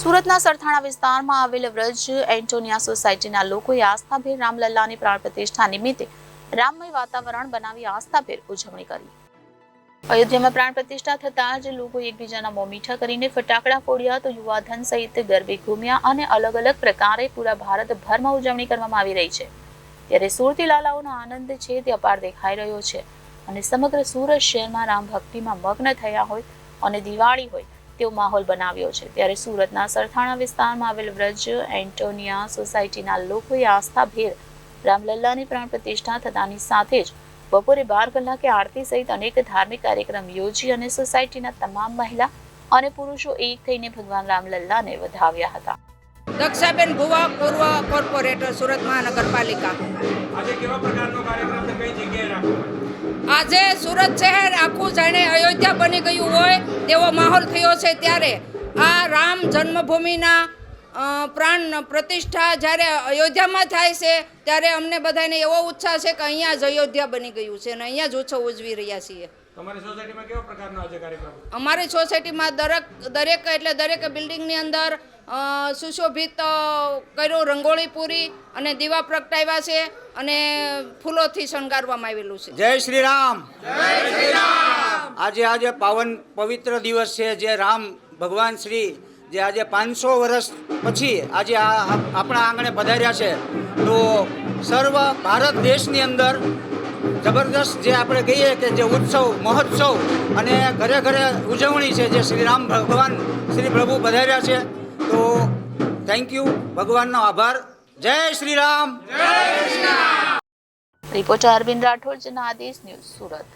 સુરતના સરથાણા વિસ્તારમાં આવેલ વ્રજ એન્ટોનિયા સોસાયટીના લોકોએ આસ્થાભેર રામલલ્લાની પ્રાણ પ્રતિષ્ઠા નિમિત્તે રામમય વાતાવરણ બનાવી આસ્થાભેર ઉજવણી કરી। અયોધ્યામાં પ્રાણ પ્રતિષ્ઠા થતાં જ લોકોએ એકબીજાના મોં મીઠા કરીને ફટાકડા ફોડ્યા તો યુવાધન સહિત ગરબે ઘૂમ્યા અને અલગ અલગ પ્રકારે પૂરા ભારતભરમાં ઉજવણી કરવામાં આવી રહી છે। ત્યારે સુરતી લાલાઓનો આનંદ છે તે અપાર દેખાઈ રહ્યો છે અને સમગ્ર સુરત શહેરમાં રામ ભક્તિમાં મગ્ન થયા હોય અને દિવાળી હોય તેવો માહોલ બનાવ્યો છે। ત્યારે સુરતના સરથાણા વિસ્તારમાં આવેલ વ્રજ એન્ટોનિયા સોસાયટીના લોકોએ આસ્થાભેર રામલલ્લાની પ્રાણ પ્રતિષ્ઠા થતાની સાથે જ બપોરે 12 કલાકે આરતી સહિત અનેક ધાર્મિક કાર્યક્રમ યોજી અને સોસાયટીના તમામ મહિલા અને પુરુષો એક થઈને ભગવાન રામલલ્લાને વધાવ્યા હતા। દક્ષાબેન ભુવા, પૂર્વ કોર્પોરેટર, સુરત મહાનગરપાલિકા। આજે કેવા પ્રકારનો કાર્યક્રમ કઈ જગ્યાએ રાખો? આજે સુરત શહેર આખું જાણે અયોધ્યા બની ગયું હોય તેવો માહોલ થયો છે। ત્યારે આ રામ જન્મભૂમિના પ્રાણ પ્રતિષ્ઠા જ્યારે અયોધ્યામાં થાય છે ત્યારે અમને બધાને એવો ઉત્સાહ છે કે અહીંયા જ અયોધ્યા બની ગયું છે અને અહીંયા જ ઉત્સવ ઉજવી રહ્યા છીએ। તમારી સોસાયટીમાં કેવા પ્રકારનો આજે કાર્યક્રમ? અમારી સોસાયટીમાં દરેક બિલ્ડિંગની અંદર સુશોભિત કર્યું, રંગોળી પૂરી અને દીવા પ્રગટાવ્યા છે અને ફૂલોથી શણગારવામાં આવેલું છે। જય શ્રી રામ, જય શ્રી રામ। આજે પાવન પવિત્ર દિવસ છે જે રામ ભગવાન શ્રી જે આજે 500 વર્ષ પછી આજે આપણા આંગણે પધાર્યા છે। તો સર્વ ભારત દેશની અંદર જબરદસ્ત જે આપણે કહીએ કે જે ઉત્સવ મહોત્સવ અને ઘરે ઘરે ઉજવણી છે જે શ્રી રામ ભગવાન શ્રી પ્રભુ પધાર્યા છે। તો થેન્ક યુ, ભગવાનનો આભાર। જય શ્રી રામ, જય શ્રી રામ। Reporter Arvind Rathod, Janadesh news, Surat.